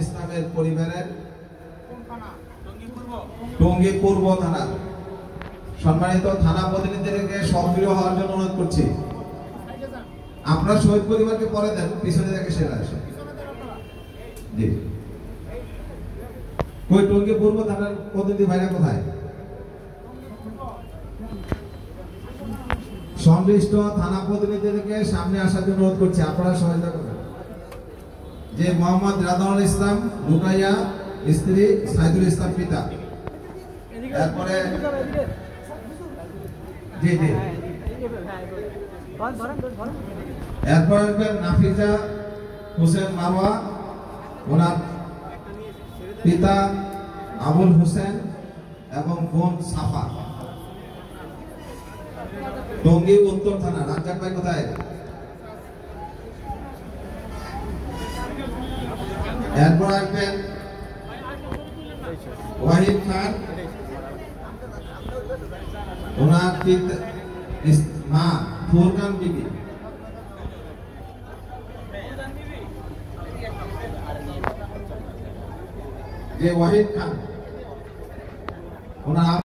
ইসলামের পরিবারের টঙ্গী পূর্ব থানা সম্মানিত থানা প্রতিনিধিদেরকে সক্রিয় হওয়ার জন্য অনুরোধ করছি। আপনার শহীদ পরিবারকে পরে দেন, পিছনে দেখে সেরা আসে। জি, কই টঙ্গী পূর্ব থানার প্রতিনিধি ভাইরা কোথায়? সংশ্লিষ্ট থানা প্রতিনিধিদেরকে সামনে আসার জন্য অনুরোধ করছি, আপনারা সহায়তা করবেন। যে মোহাম্মদ রাদাউল ইসলাম রুকাইয়া, স্ত্রী সাইদুল ইসলাম পিতা। তারপরে জি জি এরপরে নাফিজা হোসেন মারওয়া, ওনার পিতা আবুল হোসেন এবং বোন সাফা। টঙ্গী উত্তর থানা। রাজ্জাক ভাই কোথায়? এরপর আসবেন ওয়াহিদ খান, ওনার মা ফুরকান বিবি। যে ওয়াহিদ খান ওনার